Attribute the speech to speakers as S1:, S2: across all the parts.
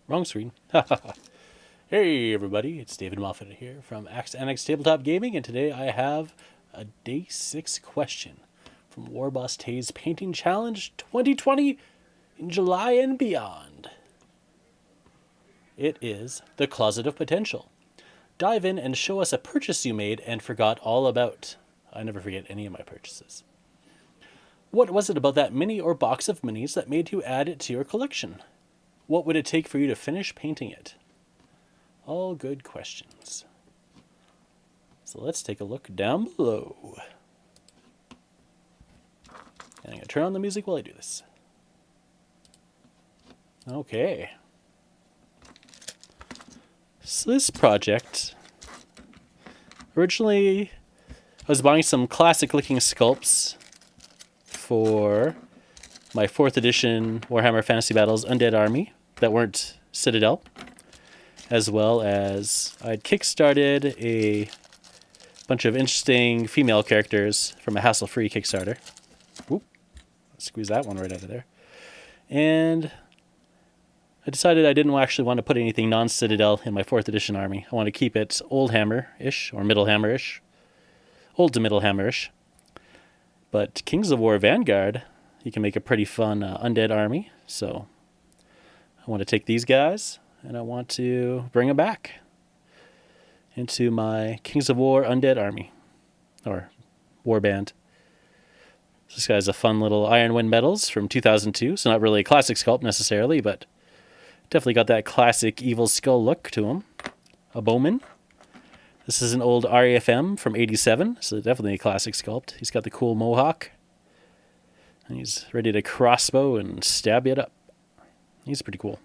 S1: Wrong screen. Hey everybody, it's David Moffat here from Axe Annex Tabletop Gaming, and today I have a Day 6 question from Warboss Tay's Painting Challenge 2020 in July and beyond. It is The Closet of Potential. Dive in and show us a purchase you made and forgot all about. I never forget any of my purchases. What was it about that mini or box of minis that made you add it to your collection? What would it take for you to finish painting it? All good questions. So let's take a look down below. And I'm going to turn on the music while I do this. Okay. So this project, originally I was buying some classic looking sculpts for my 4th edition Warhammer Fantasy Battles Undead Army that weren't Citadel, as well as I'd kickstarted a bunch of interesting female characters from a hassle-free Kickstarter. Whoop, squeeze that one right out of there. And I decided I didn't actually want to put anything non-Citadel in my 4th edition army. I want to keep it Old Hammer-ish, or Middle Hammer-ish. Old to Middle Hammer-ish. But Kings of War Vanguard, you can make a pretty fun undead army. So I want to take these guys, and I want to bring them back into my Kings of War undead army, or warband. This guy's a fun little Iron Wind Metals from 2002, so not really a classic sculpt necessarily, but definitely got that classic Evil Skull look to him. A bowman. This is an old RAFM from 87, so definitely a classic sculpt. He's got the cool mohawk. And he's ready to crossbow and stab it up. He's pretty cool.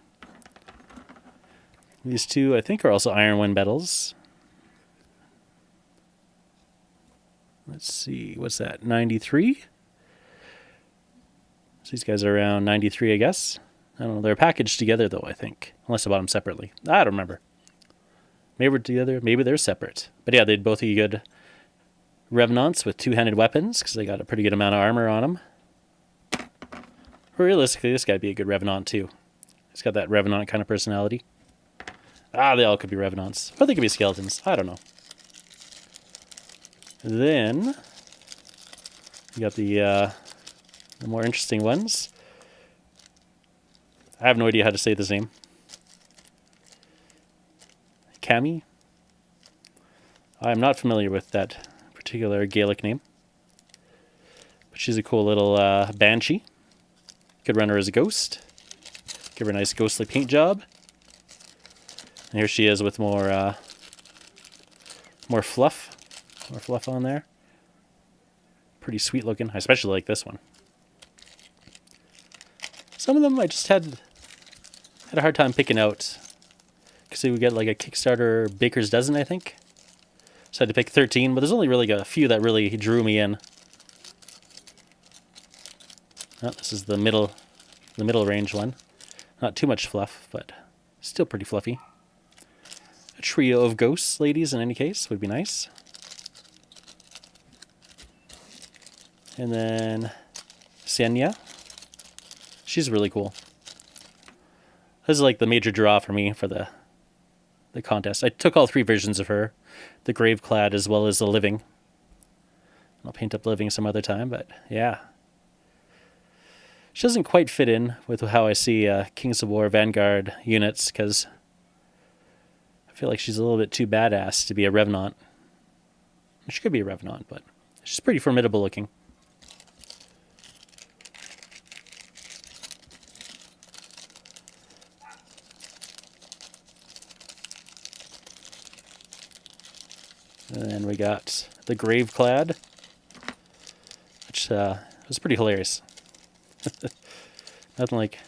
S1: These two, I think, are also Iron Wind Metals. Let's see, what's that, 93? So these guys are around 93, I guess. I don't know, they're packaged together, though, I think. Unless I bought them separately. I don't remember. Maybe we're together, maybe they're separate. But yeah, they'd both be good Revenants with two-handed weapons, because they got a pretty good amount of armor on them. Realistically, this guy'd be a good Revenant, too. He's got that Revenant kind of personality. They all could be Revenants. Or they could be skeletons. I don't know. Then, you got the more interesting ones. I have no idea how to say this name. Cami? I am not familiar with that particular Gaelic name. But she's a cool little banshee. Could run her as a ghost. Give her a nice ghostly paint job. And here she is with more fluff. More fluff on there. Pretty sweet looking. I especially like this one. Some of them I just had a hard time picking out. Because we get like a Kickstarter Baker's Dozen, I think. So I had to pick 13, but there's only really a few that really drew me in. Oh, this is the middle range one. Not too much fluff, but still pretty fluffy. A trio of ghosts, ladies, in any case, would be nice. And then Senya. She's really cool. This is like the major draw for me for the contest. I took all 3 versions of her. The Graveclad as well as the Living. I'll paint up Living some other time, but yeah. She doesn't quite fit in with how I see Kings of War Vanguard units, because I feel like she's a little bit too badass to be a Revenant. She could be a Revenant, but she's pretty formidable looking. And then we got the Graveclad, which was pretty hilarious. Nothing like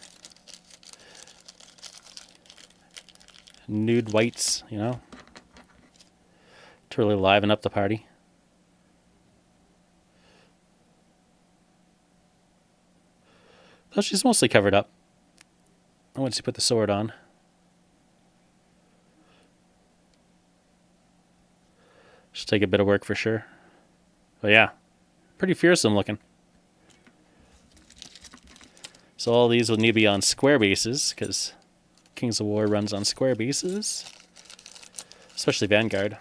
S1: nude whites, you know, to really liven up the party. Though she's mostly covered up. Once you put the sword on. Should take a bit of work for sure. But yeah, pretty fearsome looking. So all these will need to be on square bases, because Kings of War runs on square bases, especially Vanguard.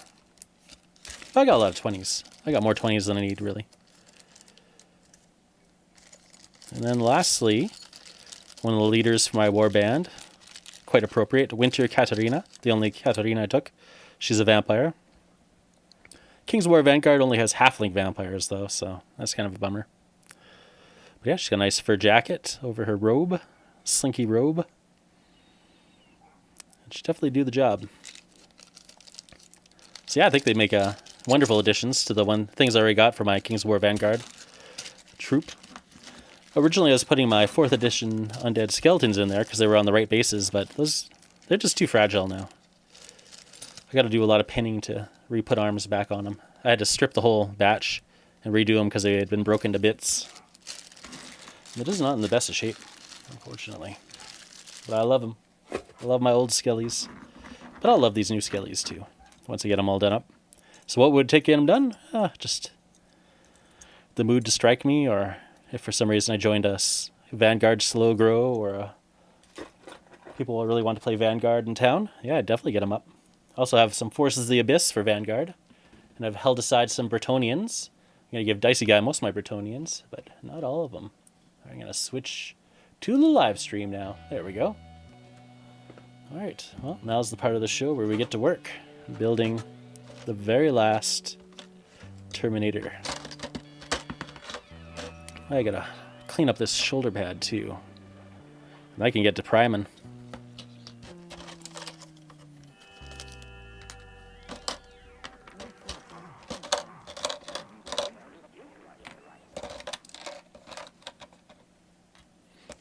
S1: I got a lot of 20s. I got more 20s than I need, really. And then lastly, one of the leaders for my warband, quite appropriate, Winter Katarina, the only Katarina I took. She's a vampire. King's of War Vanguard only has halfling vampires, though, so that's kind of a bummer. But yeah, she's got a nice fur jacket over her robe, slinky robe. She definitely do the job. So yeah, I think they make wonderful additions to the things I already got for my King's of War Vanguard troop. Originally, I was putting my 4th edition undead skeletons in there because they were on the right bases, but they're just too fragile now. I got to do a lot of pinning to re-put arms back on them. I had to strip the whole batch and redo them because they had been broken to bits. And it is not in the best of shape, unfortunately. But I love them. I love my old skellies. But I'll love these new skellies too, once I get them all done up. So what would take getting them done? Just the mood to strike me, or if for some reason I joined a Vanguard slow grow, or people really want to play Vanguard in town, yeah, I'd definitely get them up. I also have some Forces of the Abyss for Vanguard, and I've held aside some Bretonnians. I'm going to give Dicey Guy most of my Bretonnians, but not all of them. I'm going to switch to the live stream now. There we go. Alright, well, now's the part of the show where we get to work, building the very last Terminator. I gotta clean up this shoulder pad too. And I can get to priming.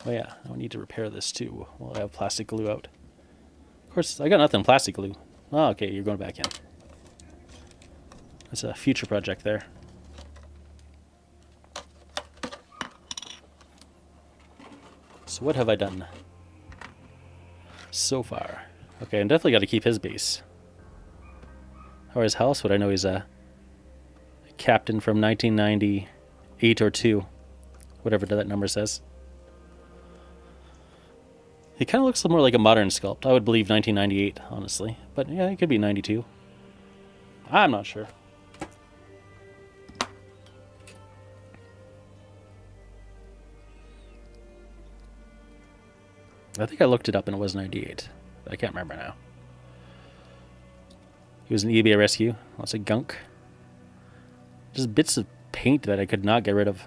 S1: Oh yeah, I need to repair this too while I have plastic glue out. Of course, I got nothing plastic glue. Oh, okay, you're going back in. That's a future project there. So what have I done so far? Okay, I'm definitely got to keep his base. Or his house, but I know he's a captain from 1998 or 2. Whatever that number says. He kind of looks more like a modern sculpt. I would believe 1998, honestly. But yeah, it could be 92. I'm not sure. I think I looked it up and it was 98. I can't remember now. He was an eBay rescue. Lots of gunk. Just bits of paint that I could not get rid of.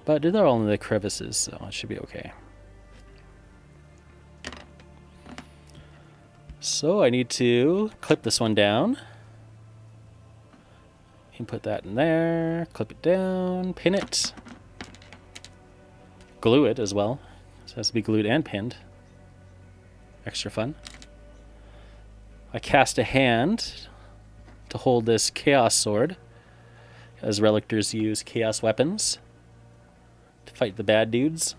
S1: But they're all in the crevices, so it should be okay. So I need to clip this one down. And put that in there. Clip it down. Pin it. Glue it as well. So it has to be glued and pinned. Extra fun. I cast a hand to hold this chaos sword, as relictors use chaos weapons to fight the bad dudes.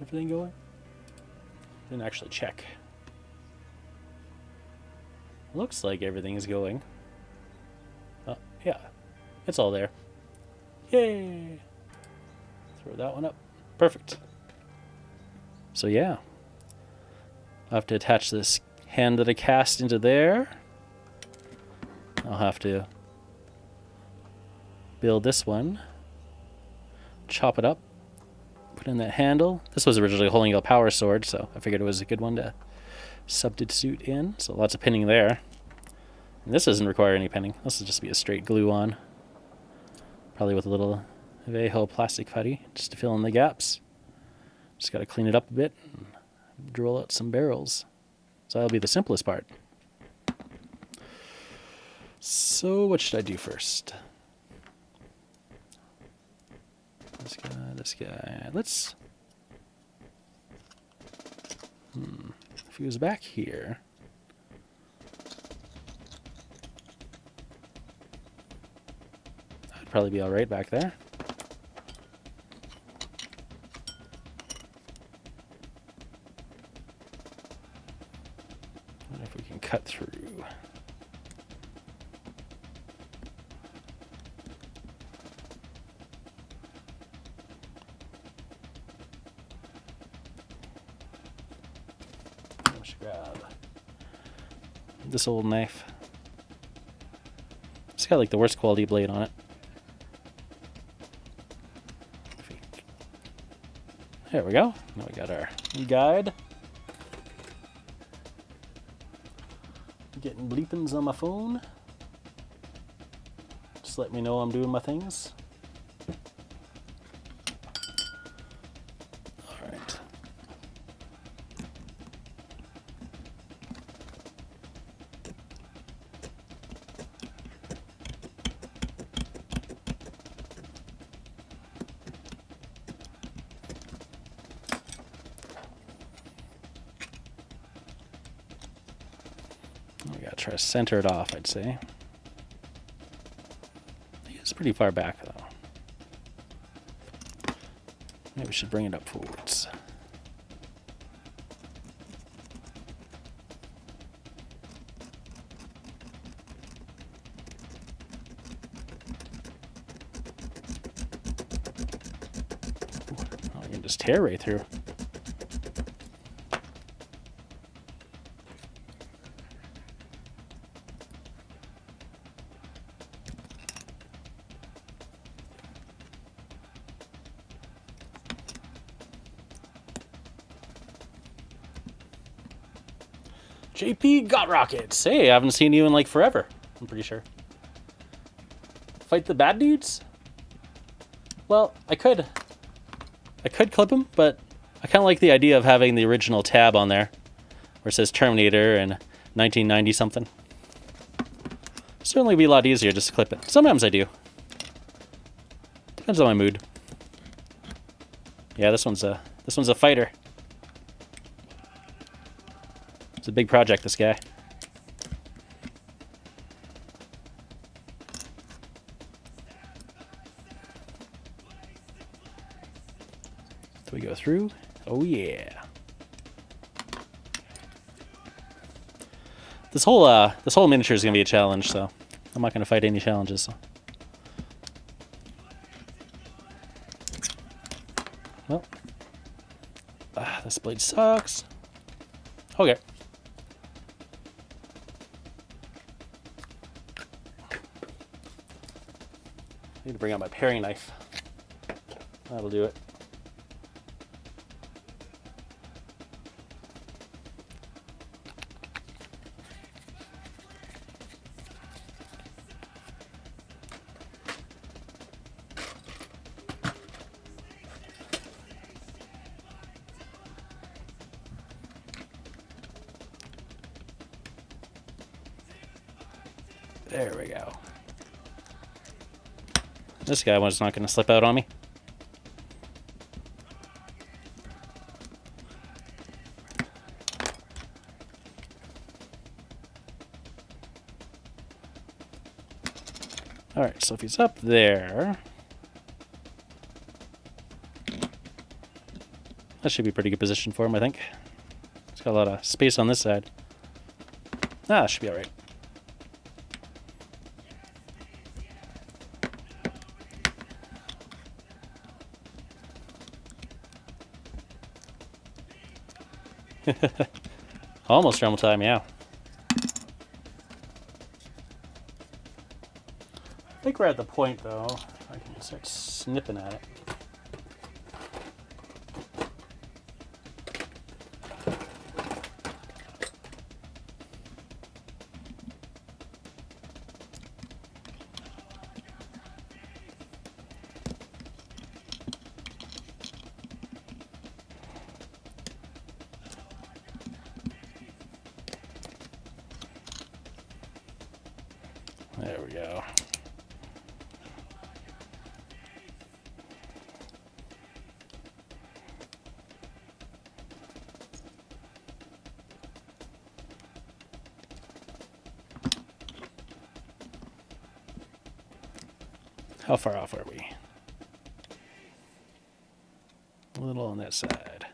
S1: Everything going? Didn't actually check. Looks like everything is going. Oh, yeah. It's all there. Yay! Throw that one up. Perfect. So yeah. I'll have to attach this hand that I cast into there. I'll have to build this one. Chop it up. Put in that handle. This was originally holding a power sword, so I figured it was a good one to substitute in. So lots of pinning there. And this doesn't require any pinning. This will just be a straight glue on. Probably with a little Veho plastic putty just to fill in the gaps. Just got to clean it up a bit and drill out some barrels. So that'll be the simplest part. So what should I do first? This guy. Let's... If he was back here... That'd probably be alright back there. What if we can cut through? grab this old knife. It's got like the worst quality blade on it. There we go. Now we got our guide. Getting bleepings on my phone. Just let me know I'm doing my things. Alright. We gotta try to center it off, I'd say. It's pretty far back, though. Maybe we should bring it up forwards. Oh, I can just tear right through. JP got rockets. Hey, I haven't seen you in like forever. I'm pretty sure. Fight the bad dudes? Well, I could clip them, but I kind of like the idea of having the original tab on there where it says Terminator and 1990 something. Certainly be a lot easier just to clip it. Sometimes I do. Depends on my mood. Yeah, this one's a fighter. It's a big project, this guy. Do we go through? Oh yeah. This whole miniature is gonna be a challenge, so I'm not gonna fight any challenges. So. Well, this blade sucks. Okay. I need to bring out my paring knife. That'll do it. There we go. This guy was not going to slip out on me. Alright, so if he's up there, that should be a pretty good position for him, I think. He's got a lot of space on this side. Ah, should be alright. Almost normal time, yeah. I think we're at the point, though, I can start snipping at it. There we go. How far off are we? A little on that side.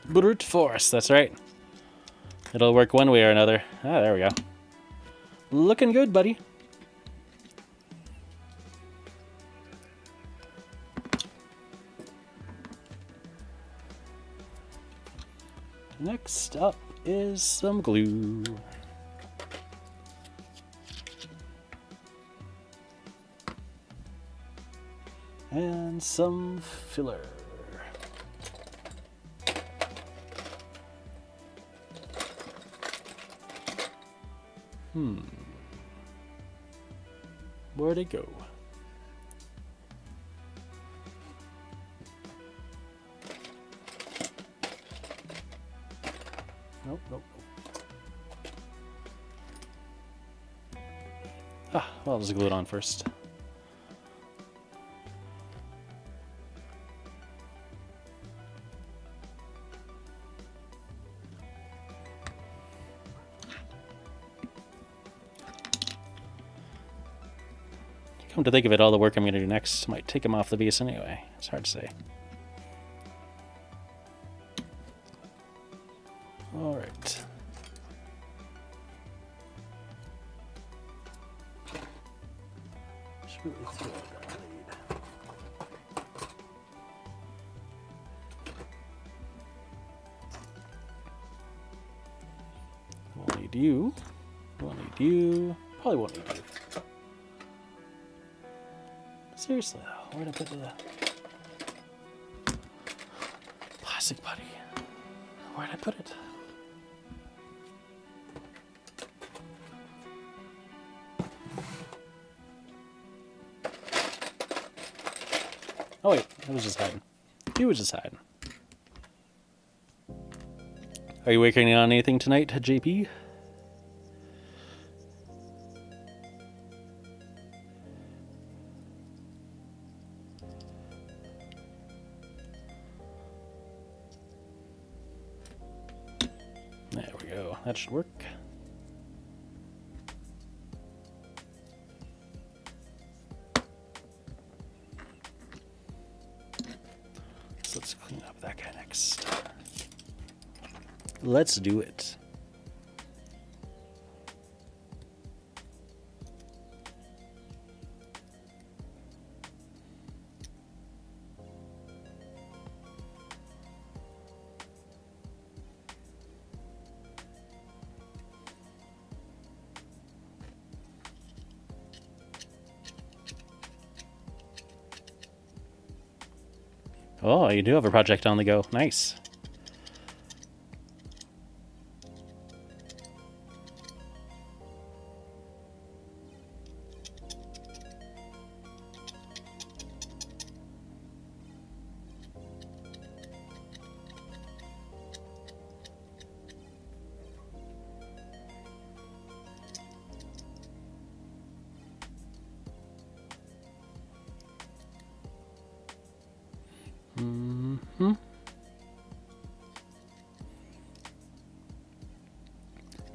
S1: Brute force, that's right. It'll work one way or another. Ah, there we go. Looking good, buddy. Next up is some glue. And some filler. Where'd it go? Nope, nope, nope. Ah, well, I'll just glue it on first. Come to think of it, all the work I'm going to do next might take him off the base anyway. It's hard to say. All right. Should really throw that blade. We'll need you. We'll need you. Probably won't need you. Seriously though, where'd I put the plastic buddy? Where'd I put it? Oh wait, it was just hiding. He was just hiding. Are you working on anything tonight, JP? There we go. That should work. So let's clean up that guy next. Let's do it. Oh, you do have a project on the go. Nice.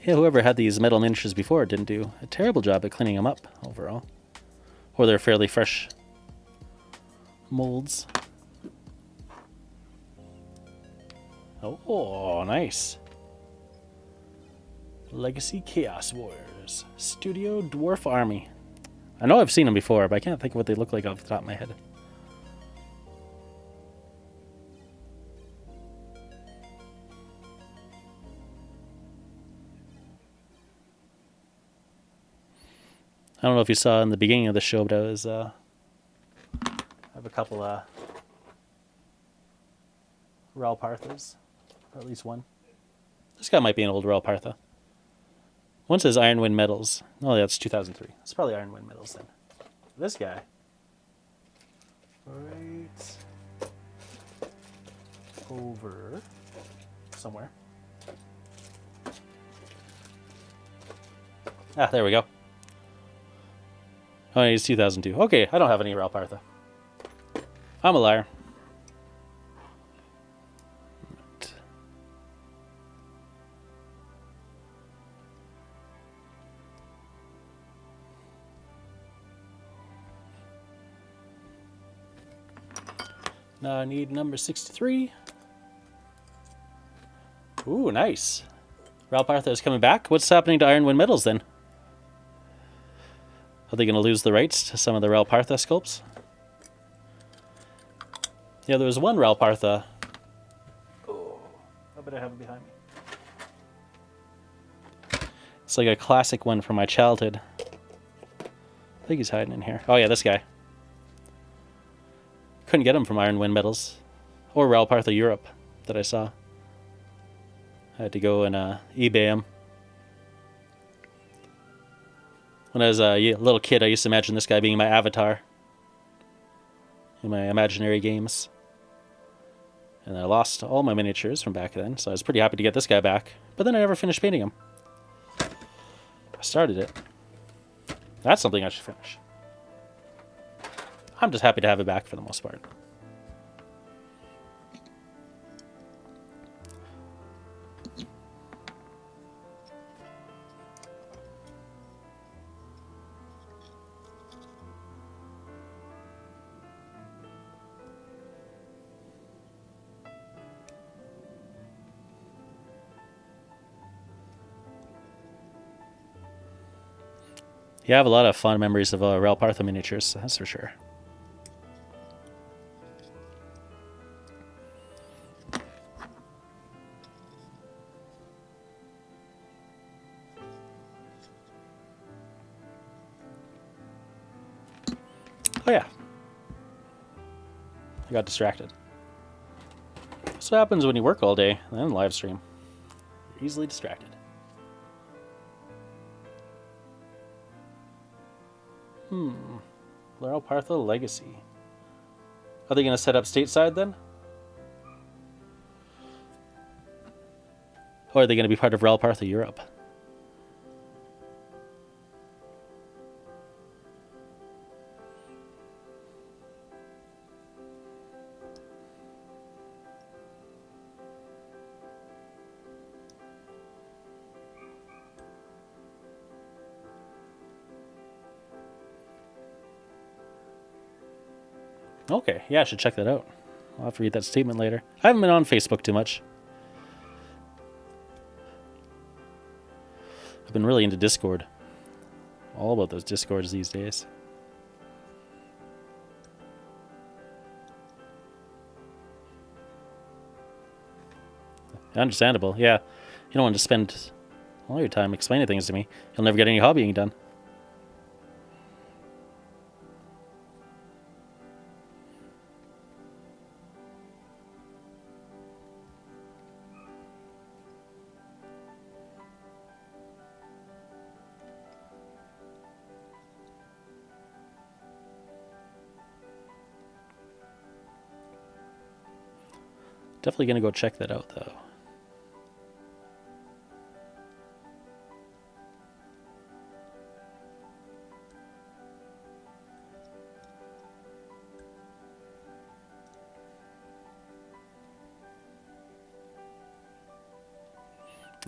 S1: Yeah, whoever had these metal miniatures before didn't do a terrible job at cleaning them up overall. Or they're fairly fresh molds. Oh, nice. Legacy Chaos Warriors. Studio Dwarf Army. I know I've seen them before, but I can't think of what they look like off the top of my head. I don't know if you saw in the beginning of the show, but I was I have a couple Ral Parthas, or at least one. This guy might be an old Ral Partha. One says Ironwind Metals. Oh, that's 2003. It's probably Ironwind Metals then. This guy, right over somewhere. Ah, there we go. Oh, he's 2002. Okay, I don't have any Ral Partha. I'm a liar. Right. Now I need number 63. Ooh, nice. Ralpartha is coming back. What's happening to Iron Wind Metals then? Are they going to lose the rights to some of the Ralpartha sculpts? Yeah, there was one Ralpartha. Oh, how about I have it behind me? It's like a classic one from my childhood. I think he's hiding in here. Oh yeah, this guy. Couldn't get him from Iron Wind Metals. Or Ralpartha Europe that I saw. I had to go and eBay him. When I was a little kid, I used to imagine this guy being my avatar in my imaginary games. And I lost all my miniatures from back then, so I was pretty happy to get this guy back. But then I never finished painting him. I started it. That's something I should finish. I'm just happy to have it back for the most part. Yeah, I have a lot of fond memories of Ralpartha miniatures, that's for sure. Oh yeah. I got distracted. That's what happens when you work all day and then live stream. You're easily distracted. Ralpartha Legacy. Are they going to set up stateside then? Or are they going to be part of Ralpartha Europe? Okay, yeah, I should check that out. I'll have to read that statement later. I haven't been on Facebook too much. I've been really into Discord. All about those Discords these days. Understandable, yeah. You don't want to spend all your time explaining things to me. You'll never get any hobbying done. Definitely going to go check that out, though.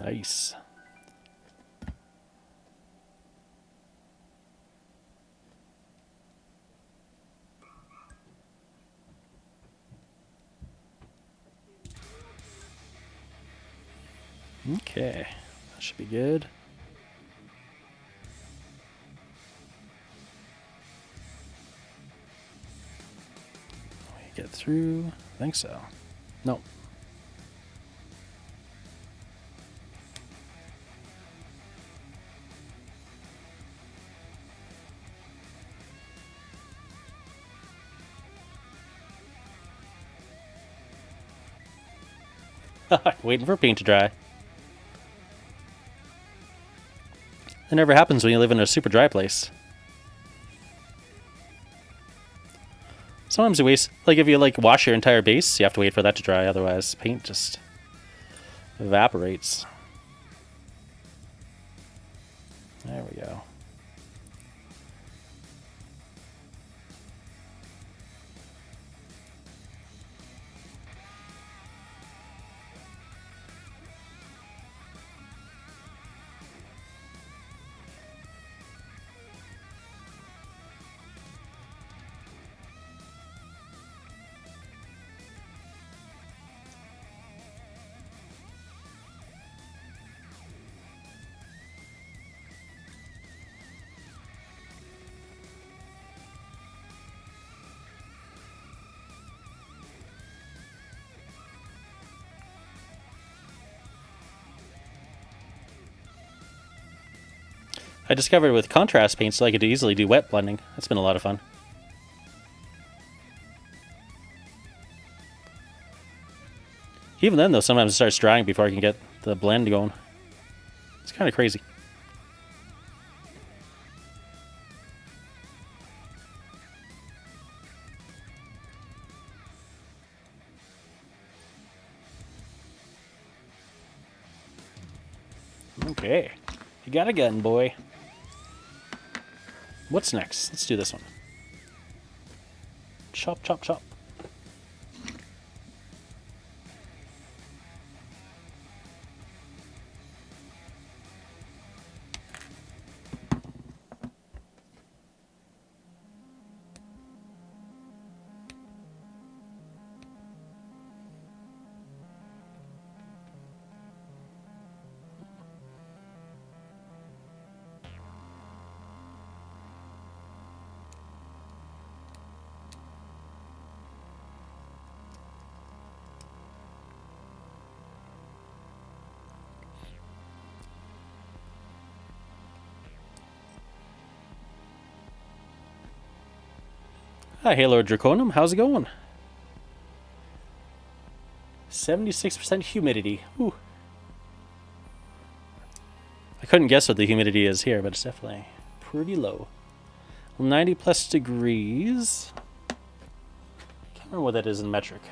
S1: Nice. Okay, that should be good. We get through. I think so. No. Waiting for paint to dry. It never happens when you live in a super dry place. Sometimes you waste, like if you like wash your entire base, you have to wait for that to dry, otherwise paint just evaporates. There we go. I discovered with contrast paint, so I could easily do wet blending. That's been a lot of fun. Even then, though, sometimes it starts drying before I can get the blend going. It's kind of crazy. Okay. You got a gun, boy. What's next? Let's do this one. Chop, chop, chop. Hi, Halo Draconum. How's it going? 76% humidity. Ooh. I couldn't guess what the humidity is here, but it's definitely pretty low. 90 plus degrees. Can't remember what that is in metric.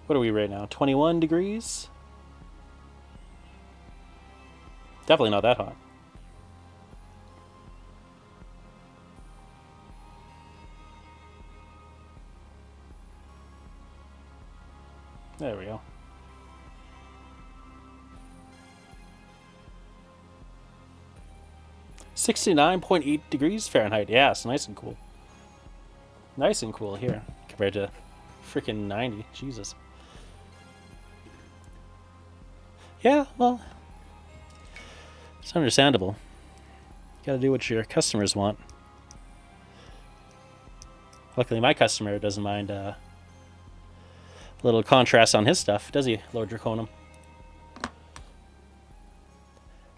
S1: What are we right now? 21 degrees? Definitely not that hot. There we go. 69.8 degrees Fahrenheit. Yeah, it's nice and cool. Nice and cool here compared to freaking 90. Jesus. Yeah, well, it's understandable. You gotta do what your customers want. Luckily, my customer doesn't mind a little contrast on his stuff, does he, Lord Draconum?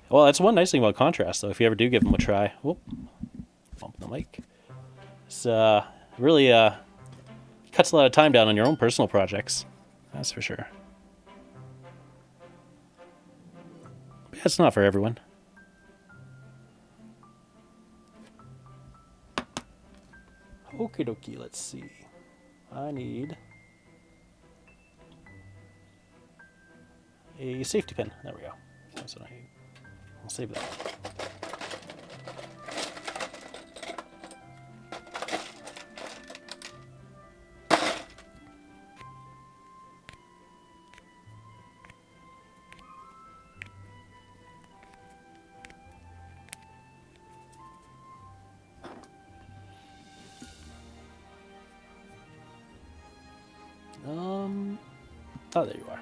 S1: Well, that's one nice thing about contrast, though. If you ever do give them a try, whoop, bump the mic. It's really cuts a lot of time down on your own personal projects. That's for sure. But yeah, it's not for everyone. Okie dokie, let's see. I need a safety pin. There we go. That's what I need. I'll save that. Oh, there you are.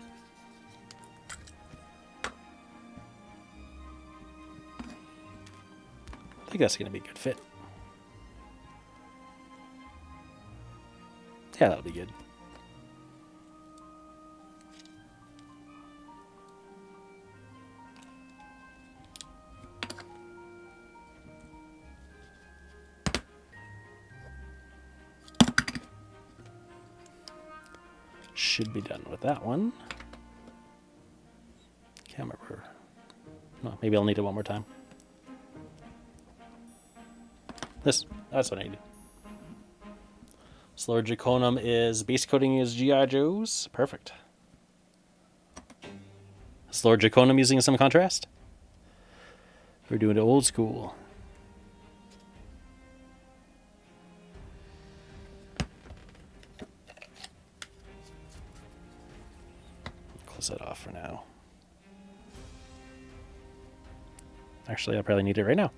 S1: I think that's going to be a good fit. Yeah, that'll be good. Should be done with that one. Can't remember. No, maybe I'll need it one more time. That's what I needed. Lord Draconum is base coating his G.I. Joes. Perfect. Is Lord Draconum using some contrast? We're doing it old school. Close that off for now. Actually, I'll probably need it right now.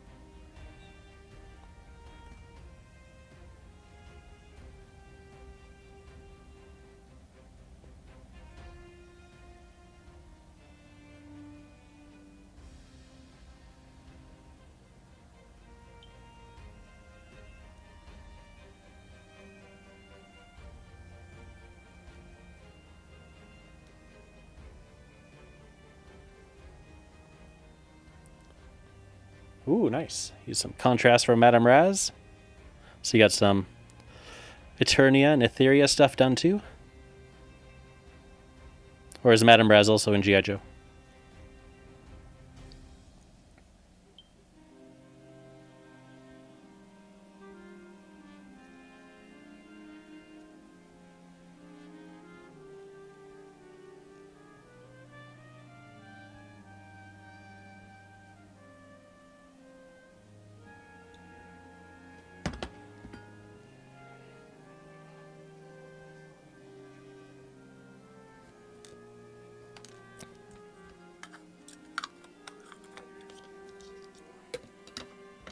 S1: Ooh, nice. Use some contrast from Madame Raz. So you got some Eternia and Etheria stuff done too? Or is Madame Raz also in G.I. Joe?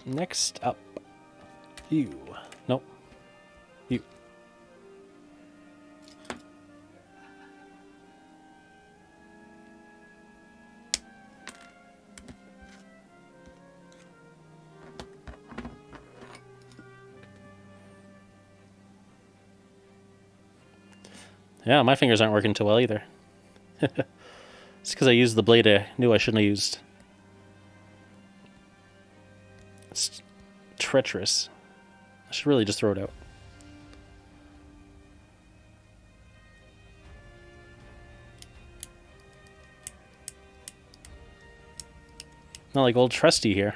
S1: Next up. You. Nope. You. Yeah, my fingers aren't working too well either. It's because I used the blade I knew I shouldn't have used. It's treacherous. I should really just throw it out. Not like old Trusty here.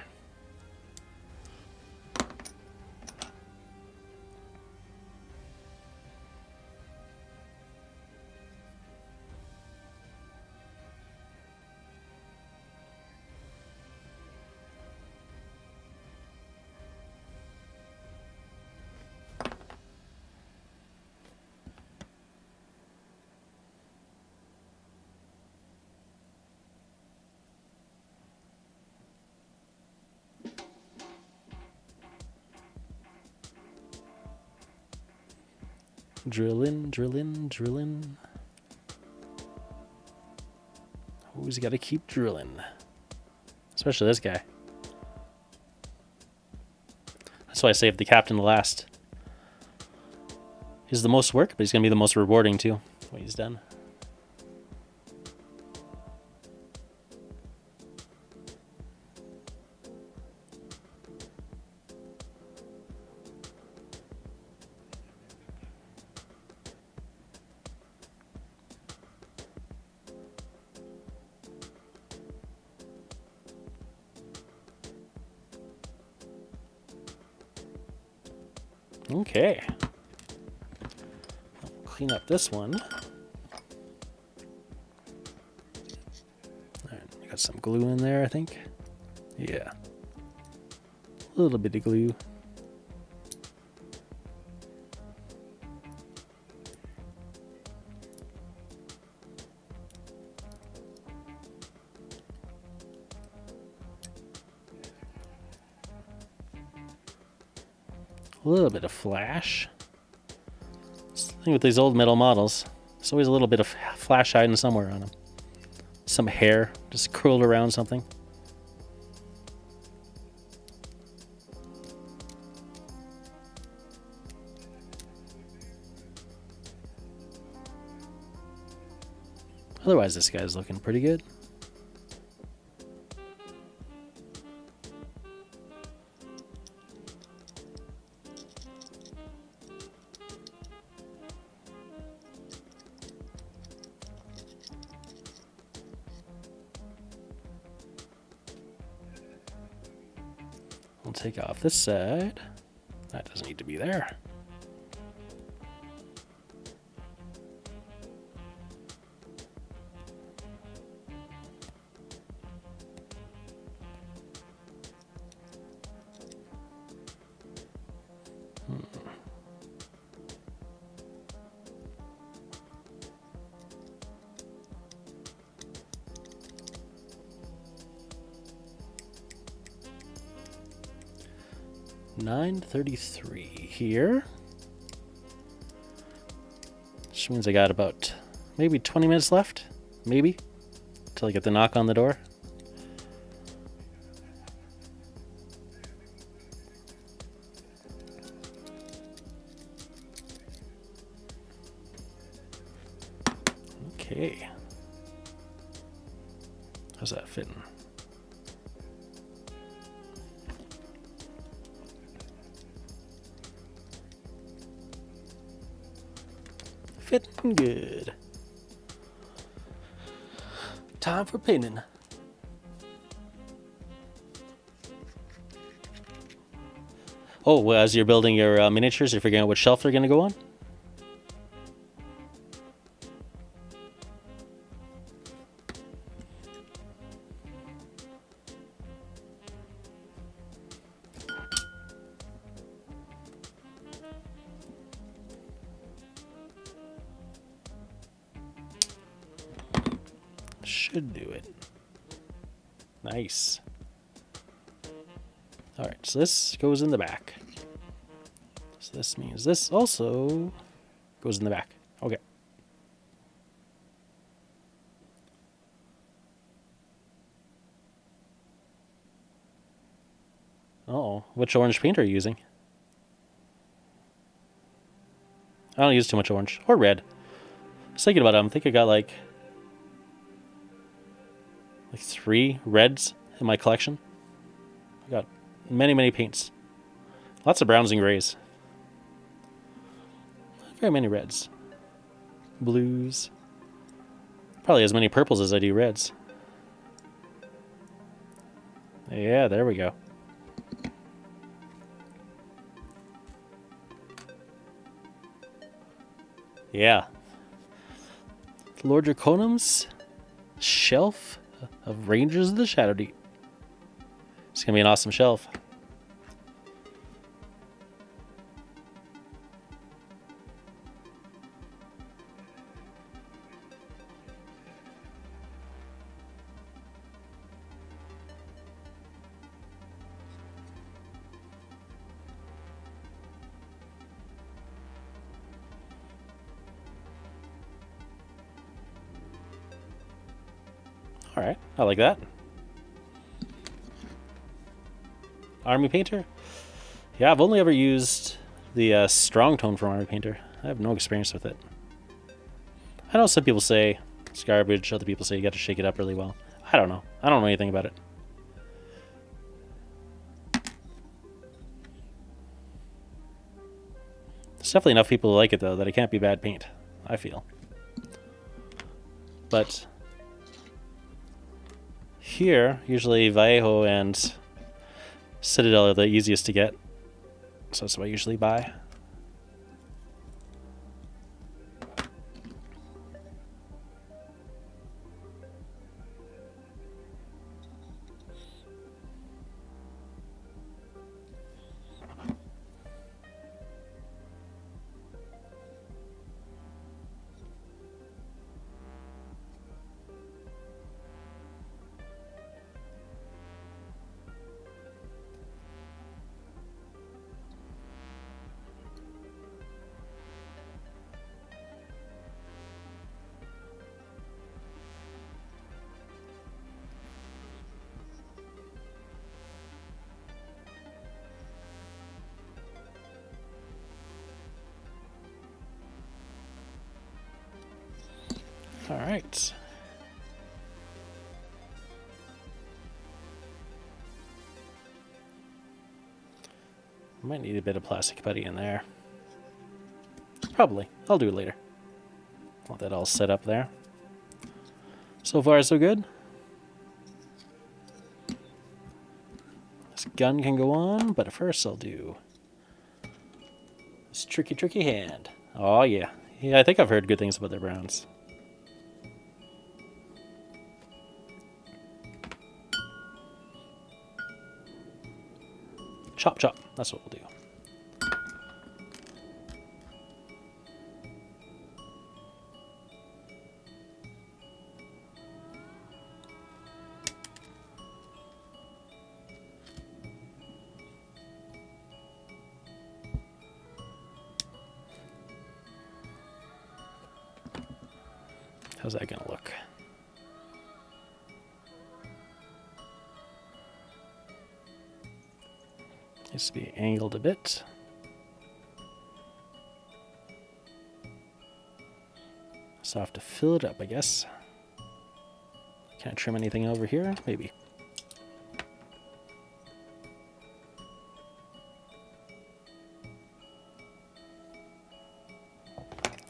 S1: Drillin', drillin', drillin'. Always gotta keep drilling. Especially this guy. That's why I saved the captain last. He's the most work, but he's gonna be the most rewarding too, when he's done. Okay. Clean up this one. Alright, got some glue in there, I think. Yeah. A little bit of glue. A little bit of flash. This thing with these old metal models, there's always a little bit of flash hiding somewhere on them. Some hair just curled around something. Otherwise, this guy's looking pretty good. We'll take off this side. That doesn't need to be there. $9.33 here. Which means I got about maybe 20 minutes left. Maybe. Until I get the knock on the door. Okay. How's that fitting? Fitting good. Time for painting. Oh, well, as you're building your miniatures, you're figuring out what shelf they're going to go on? Should do it. Nice. Alright, so this goes in the back. So this means this also goes in the back. Okay. Uh-oh. Which orange paint are you using? I don't use too much orange. Or red. I was thinking about it. I think I got like 3 reds in my collection. I got many, many paints. Lots of browns and grays. Not very many reds. Blues. Probably as many purples as I do reds. Yeah, there we go. Yeah. Lord Draconum's shelf of Rangers of the Shadow Deep. It's going to be an awesome shelf. All right, I like that. Army Painter? Yeah, I've only ever used the strong tone from Army Painter. I have no experience with it. I know some people say it's garbage, other people say you got to shake it up really well. I don't know. I don't know anything about it. There's definitely enough people who like it, though, that it can't be bad paint, I feel. But here, usually Vallejo and Citadel are the easiest to get, so that's what I usually buy. All right. Might need a bit of plastic putty in there. Probably. I'll do it later. Want that all set up there. So far, so good. This gun can go on, but first I'll do this tricky, tricky hand. Oh, yeah. Yeah, I think I've heard good things about their browns. Chop, chop. That's what we'll do. How's that gonna look? Needs to be angled a bit. So I have to fill it up, I guess. Can't trim anything over here? Maybe.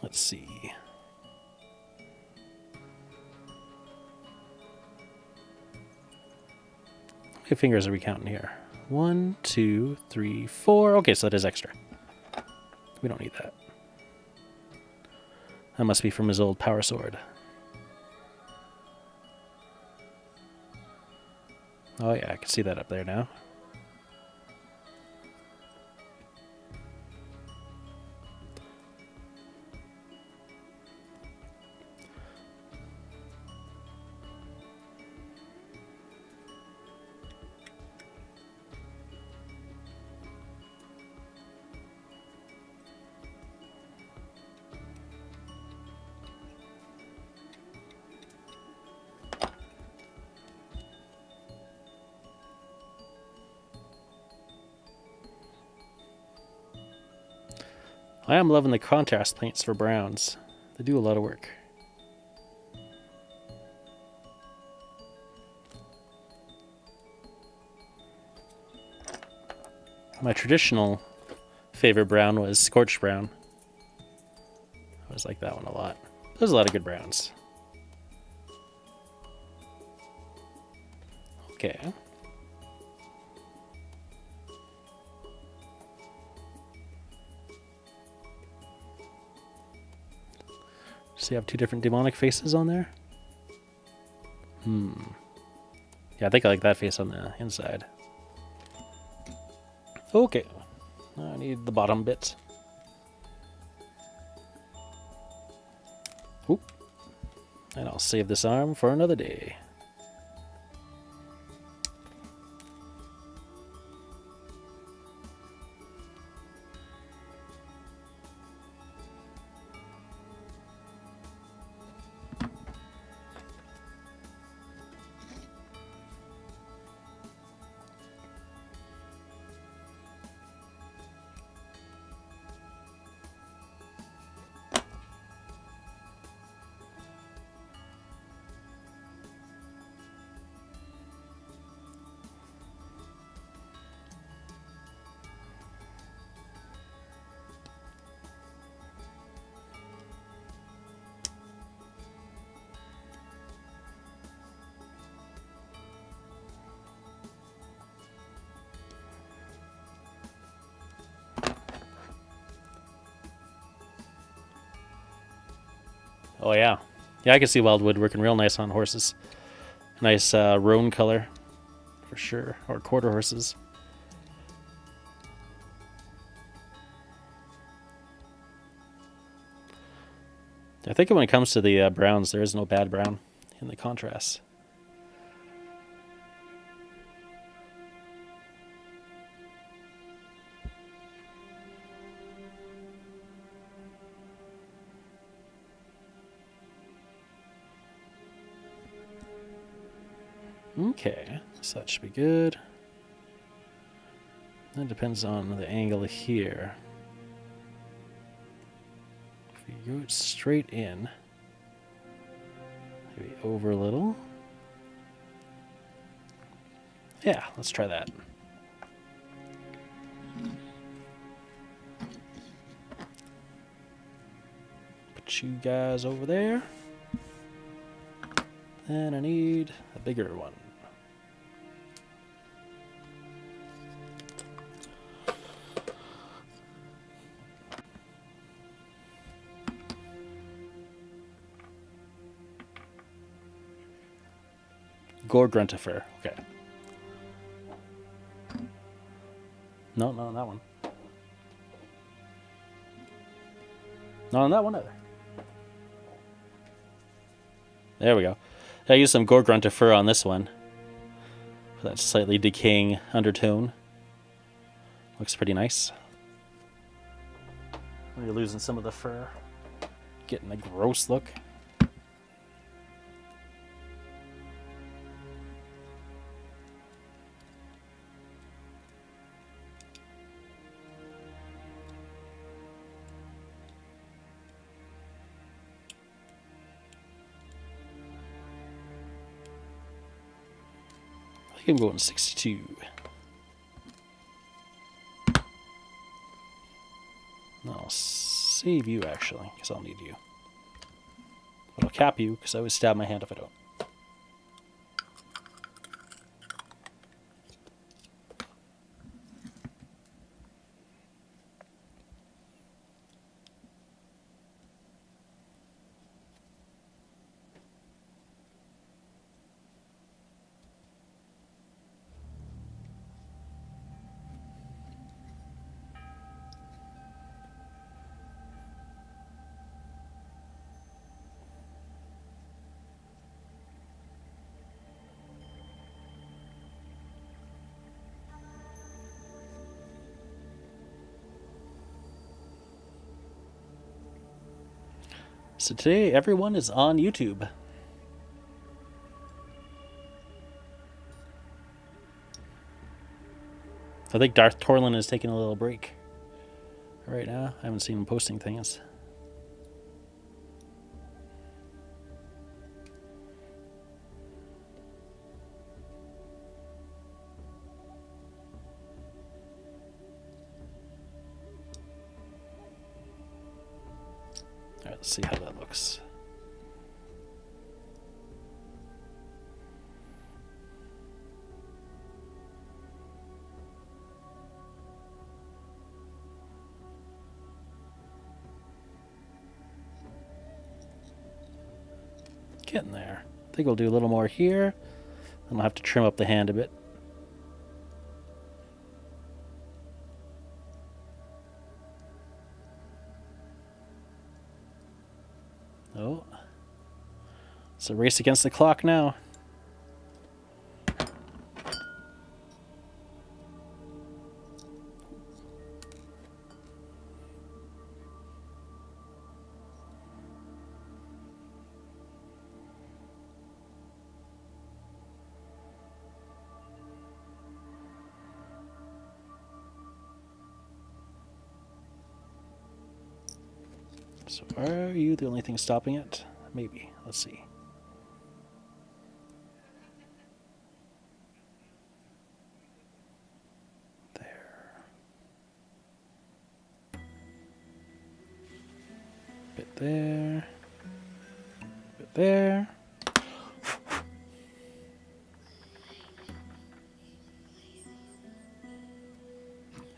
S1: Let's see. How many fingers are we counting here? 1, 2, 3, 4. Okay, so that is extra. We don't need that. That must be from his old power sword. Oh yeah, I can see that up there now. I am loving the contrast paints for browns. They do a lot of work. My traditional favorite brown was Scorched Brown. I always like that one a lot. There's a lot of good browns. Okay. So you have two different demonic faces on there? Yeah, I think I like that face on the inside. Okay. I need the bottom bit. Oop. And I'll save this arm for another day. Oh yeah. Yeah, I can see wildwood working real nice on horses. Nice roan color, for sure. Or quarter horses. I think when it comes to the browns, there is no bad brown in the contrast. Okay, so that should be good. That depends on the angle here. If we go straight in, maybe over a little. Yeah, let's try that. Put you guys over there. And I need a bigger one. Gore Gruntifer. Okay. No, not on that one. Not on that one either. There we go. I used some Gore Gruntifer on this one. For that slightly decaying undertone. Looks pretty nice. You're losing some of the fur. Getting a gross look. I think I'm going 62. No, save you, actually, because I'll need you. But I'll cap you, because I always stab my hand if I don't. So today, everyone is on YouTube. I think Darth Torlin is taking a little break right now. I haven't seen him posting things. All right, let's see how that looks. Getting there. I think we'll do a little more here. And I'll have to trim up the hand a bit. Oh. It's a race against the clock now. So are you the only thing stopping it? Maybe. Let's see. There. Bit there. Bit there.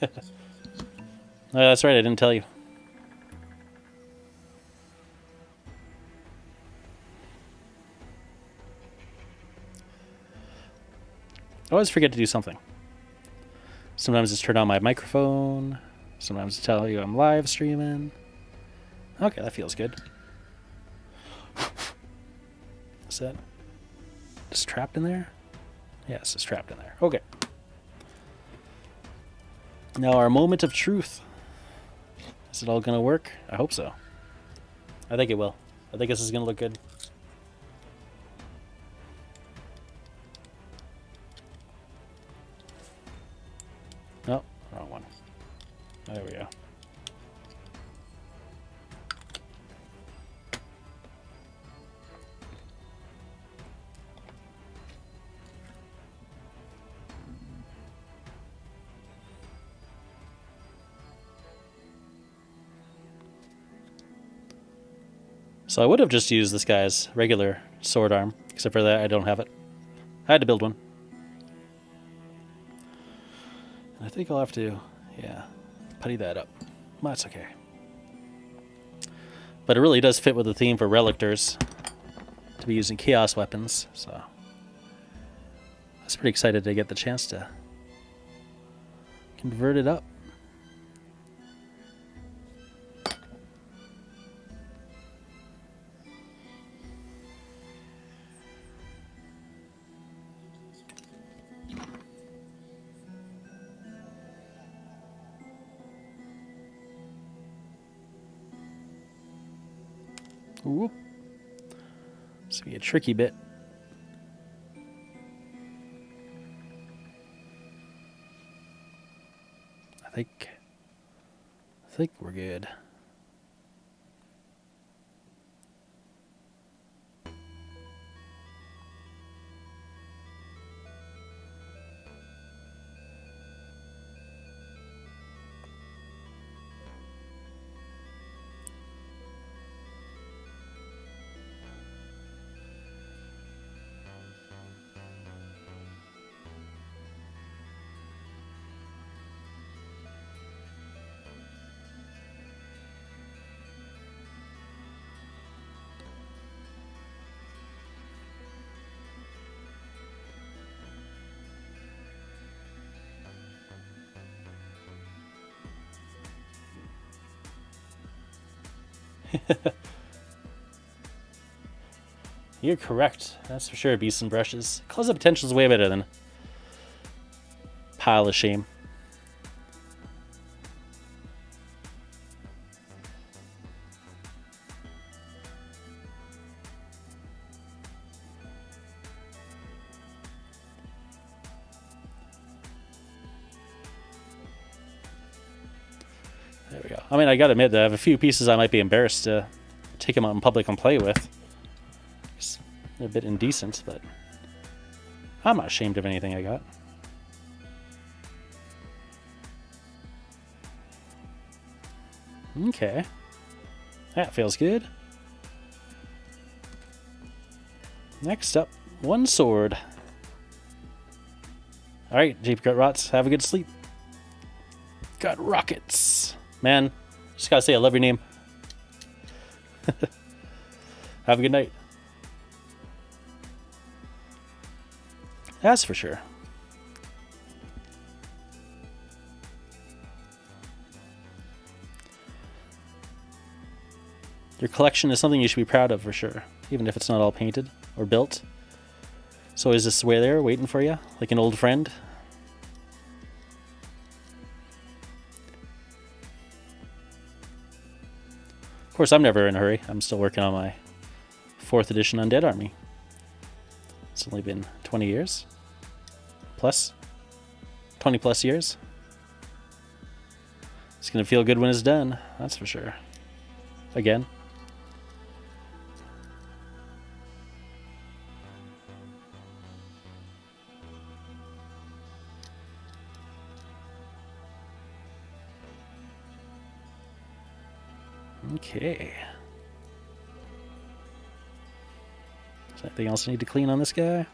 S1: Oh, that's right, I didn't tell you. I always forget to do something. Sometimes it's turn on my microphone. Sometimes it's tell you I'm live streaming. Okay, that feels good. Is that just trapped in there? Yes, it's trapped in there. Okay. Now our moment of truth. Is it all going to work? I hope so. I think it will. I think this is going to look good. No, wrong one. There we go. So I would have just used this guy's regular sword arm, except for that I don't have it. I had to build one. And I think I'll have to, yeah, putty that up. Well, that's okay. But it really does fit with the theme for Relictors to be using chaos weapons, so I was pretty excited to get the chance to convert it up. Whoop. This will be a tricky bit. I think we're good. You're correct. That's for sure. Beasts and brushes. Close-up potential is way better than pile of shame. There we go. I mean, I gotta admit that I have a few pieces I might be embarrassed to take them out in public and play with. They're a bit indecent, but I'm not ashamed of anything I got. Okay. That feels good. Next up, one sword. Alright, JP Gut Rots, have a good sleep. Got rockets. Man, just gotta say I love your name. Have a good night. That's for sure. Your collection is something you should be proud of for sure, even if it's not all painted or built. So is this way there waiting for you, like an old friend? Of course, I'm never in a hurry. I'm still working on my 4th edition Undead Army. It's only been 20 years. Plus. 20 plus years. It's going to feel good when it's done. That's for sure. Again. Okay. Is there anything else I need to clean on this guy?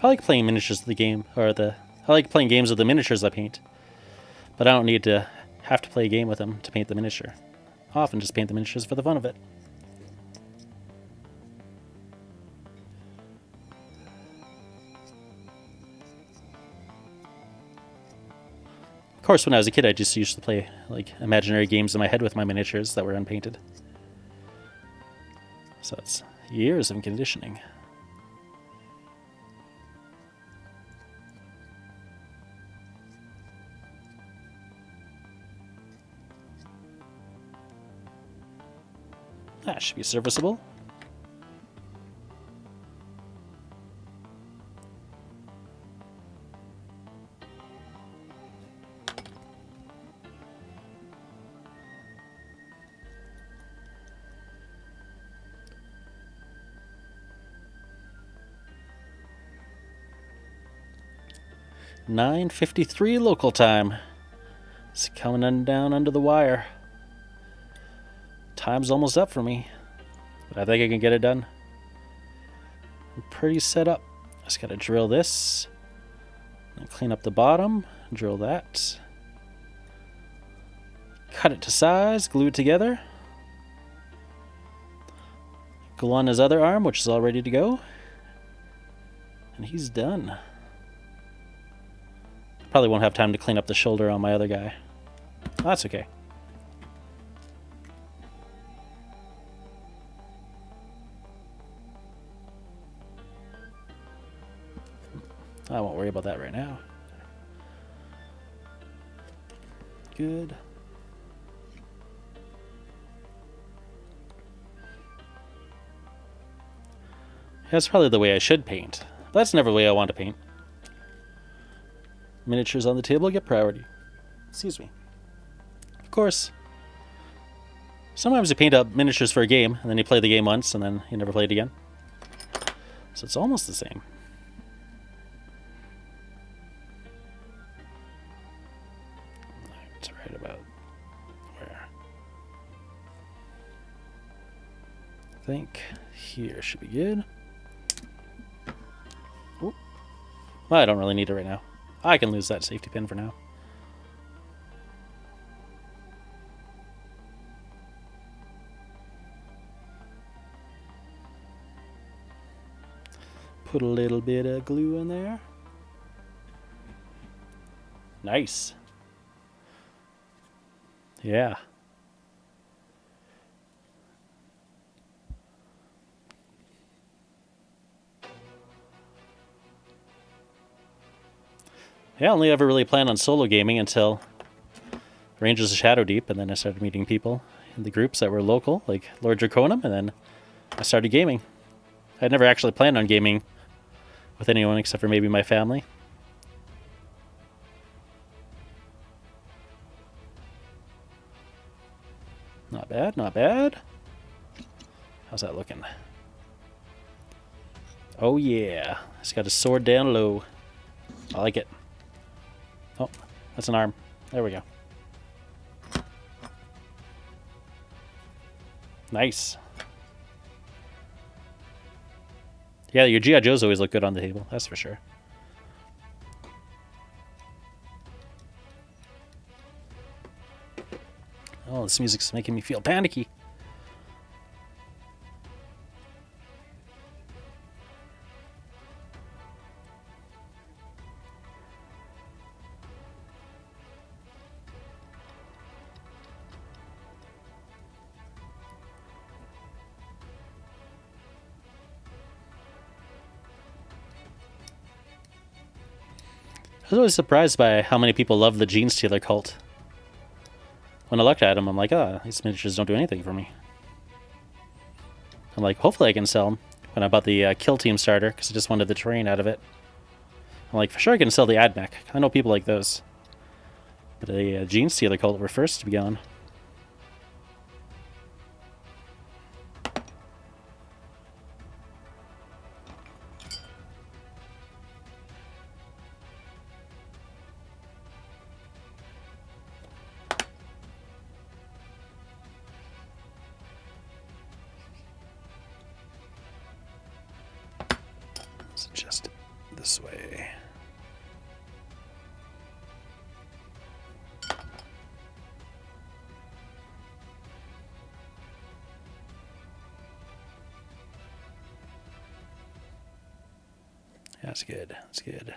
S1: I like playing miniatures of the game, I like playing games with the miniatures I paint. But I don't need to have to play a game with them to paint the miniature. I often just paint the miniatures for the fun of it. Of course, when I was a kid, I just used to play like imaginary games in my head with my miniatures that were unpainted. So it's years of conditioning. That should be serviceable. $9:53 local time. It's coming down under the wire. Time's almost up for me, but I think I can get it done. I'm pretty set up. Just gotta drill this, and clean up the bottom, drill that, cut it to size, glue it together, glue on his other arm, which is all ready to go, and he's done. Probably won't have time to clean up the shoulder on my other guy. That's okay. I won't worry about that right now. Good. That's probably the way I should paint. But that's never the way I want to paint. Miniatures on the table get priority. Excuse me. Of course, sometimes you paint up miniatures for a game, and then you play the game once, and then you never play it again. So it's almost the same. It's right about where? I think here should be good. Ooh. Well, I don't really need it right now. I can lose that safety pin for now. Put a little bit of glue in there. Nice. Yeah. Yeah, I only ever really planned on solo gaming until Rangers of Shadow Deep, and then I started meeting people in the groups that were local, like Lord Draconum, and then I started gaming. I'd never actually planned on gaming with anyone except for maybe my family. Not bad, not bad. How's that looking? Oh yeah, he's got his sword down low. I like it. Oh, that's an arm. There we go. Nice. Yeah, your G.I. Joes always look good on the table, that's for sure. Oh, this music's making me feel panicky. I was always surprised by how many people love the Gene Stealer cult. When I looked at them, I'm like, oh, these miniatures don't do anything for me. I'm like, hopefully I can sell them. When I bought the Kill Team starter, because I just wanted the terrain out of it. I'm like, for sure I can sell the AdMech. I know people like those. But the Gene Stealer cult were first to be gone. Let's adjust it this way. That's good. That's good.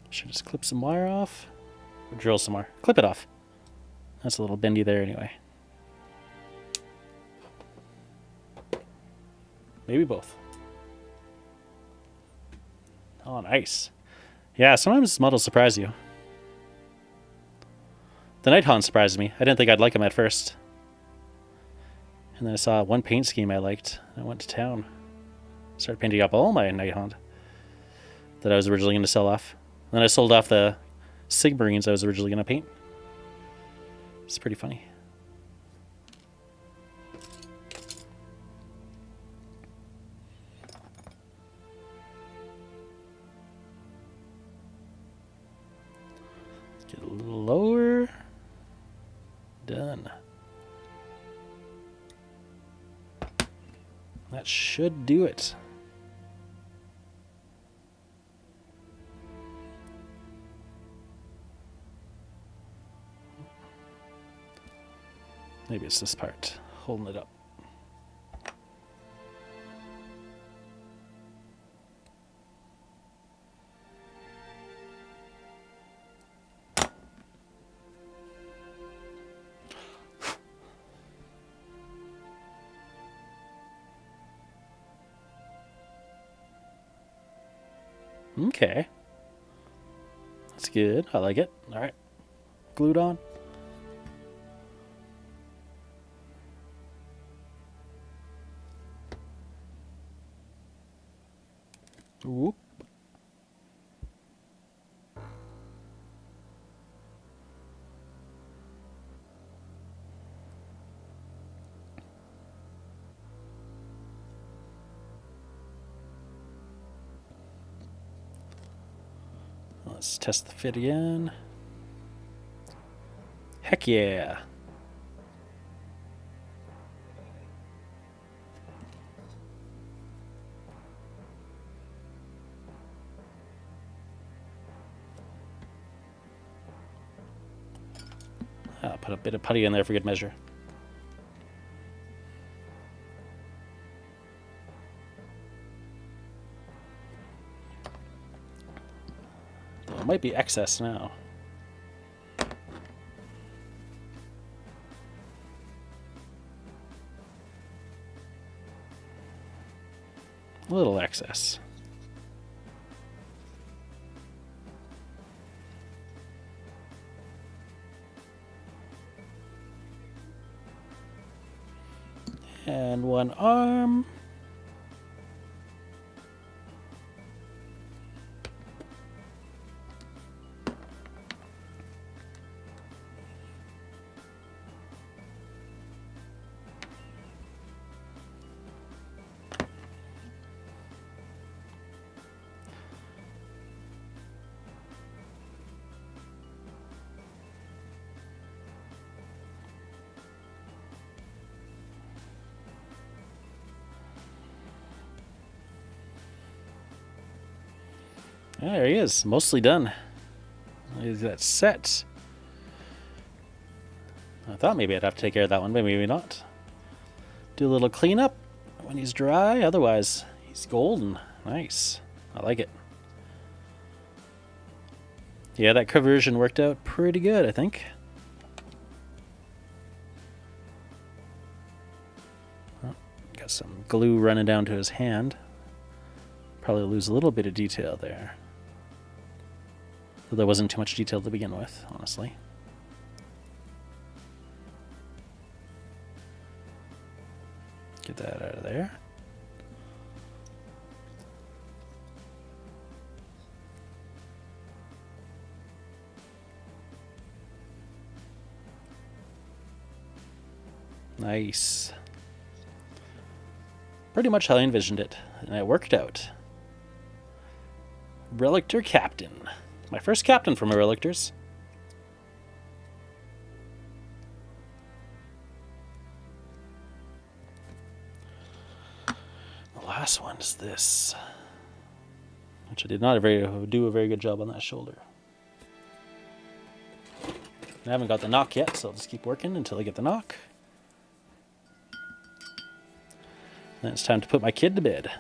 S1: Should just clip some wire off. Or drill some wire. Clip it off. That's a little bendy there anyway. Maybe both. Oh, nice. Yeah, sometimes models surprise you. The Nighthaunt surprised me. I didn't think I'd like him at first. And then I saw one paint scheme I liked. I went to town. Started painting up all my Nighthaunt that I was originally going to sell off. And then I sold off the Sigmarines I was originally going to paint. It's pretty funny. Get a little lower. Done. That should do it. Maybe it's this part holding it up. Okay. That's good. I like it. All right. Glued on. Whoop. Let's test the fit again. Heck yeah. I'll put a bit of putty in there for good measure. Though it might be excess now. A little excess. And one arm. Yeah, there he is, mostly done. Is that set? I thought maybe I'd have to take care of that one, but maybe not. Do a little cleanup when he's dry. Otherwise, he's golden. Nice. I like it. Yeah, that conversion worked out pretty good, I think. Oh, got some glue running down to his hand. Probably lose a little bit of detail there. Though there wasn't too much detail to begin with, honestly. Get that out of there. Nice. Pretty much how I envisioned it, and it worked out. Terminator Captain. My first captain from my Relictors. The last one is this, which I did not do a very good job on that shoulder. I haven't got the knock yet, so I'll just keep working until I get the knock. Then it's time to put my kid to bed.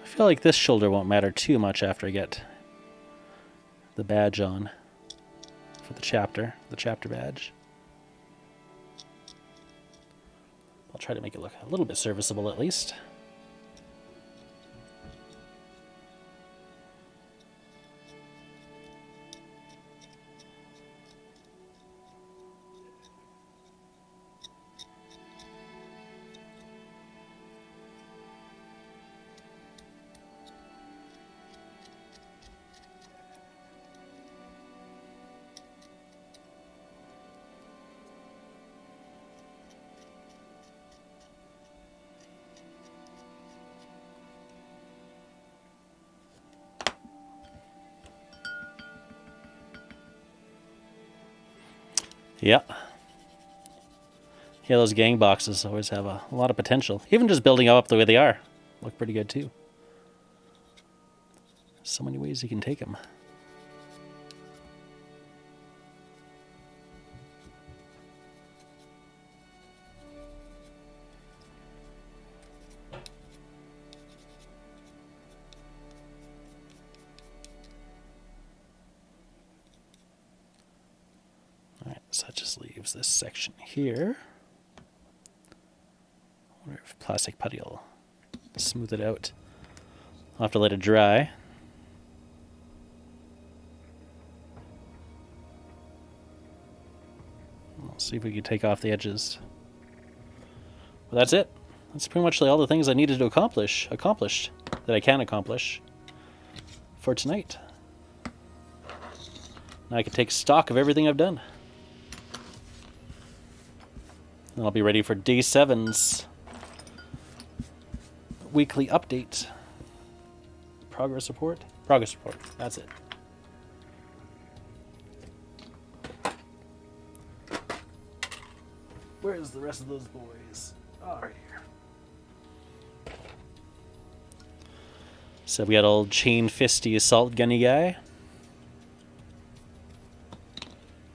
S1: I feel like this shoulder won't matter too much after I get the badge on for the chapter badge. I'll try to make it look a little bit serviceable at least. Yeah. Yeah, those gang boxes always have a lot of potential. Even just building them up the way they are. Look pretty good too. So many ways you can take them. So that just leaves this section here. I wonder if plastic putty will smooth it out. I'll have to let it dry. We'll see if we can take off the edges. But that's it. That's pretty much all the things I needed to accomplished that I can accomplish for tonight. Now I can take stock of everything I've done. And I'll be ready for day 7's weekly update. Progress report? Progress report. That's it. Where's the rest of those boys? Oh, right here. So we got old chain fisty assault gunny guy.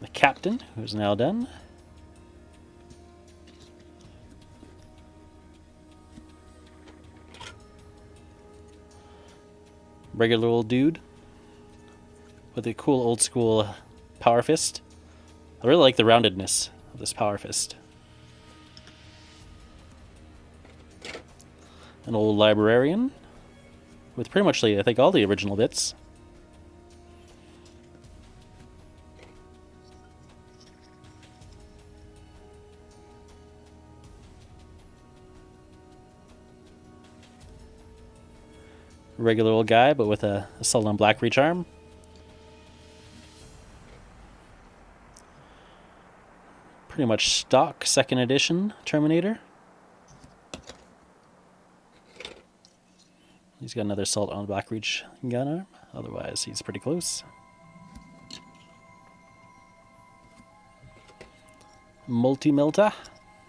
S1: The captain, who's now done. Regular old dude with a cool old school power fist. I really like the roundedness of this power fist. An old librarian with pretty much, I think, all the original bits. Regular old guy, but with a assault on black reach arm. Pretty much stock 2nd edition Terminator. He's got another assault on black reach gun arm. Otherwise, he's pretty close. Multi-melta?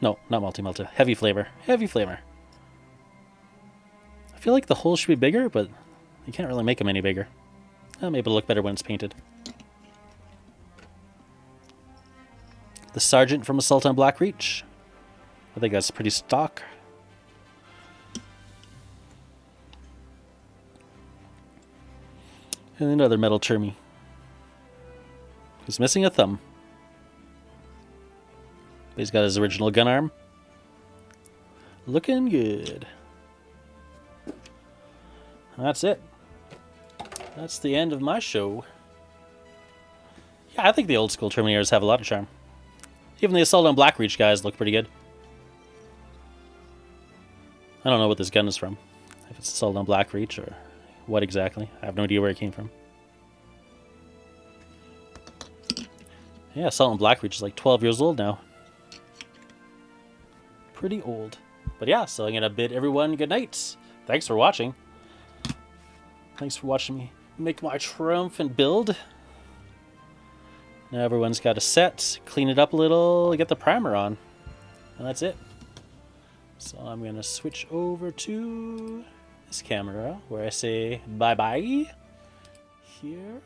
S1: No, not multi-melta. Heavy flavor. Heavy flavor. I feel like the hole should be bigger, but you can't really make them any bigger. Maybe it'll look better when it's painted. The Sergeant from Assault on Black Reach. I think that's pretty stock. And another metal Termy. Who's missing a thumb. But he's got his original gun arm. Looking good. And that's it. That's the end of my show. Yeah, I think the old school Terminators have a lot of charm. Even the Assault on Black Reach guys look pretty good. I don't know what this gun is from. If it's Assault on Black Reach or what exactly. I have no idea where it came from. Yeah, Assault on Black Reach is like 12 years old now. Pretty old. But yeah, so I'm going to bid everyone good night. Thanks for watching. Thanks for watching me make my triumphant build. Now everyone's got a set, clean it up a little, get the primer on. And that's it. So I'm going to switch over to this camera where I say bye-bye. Here.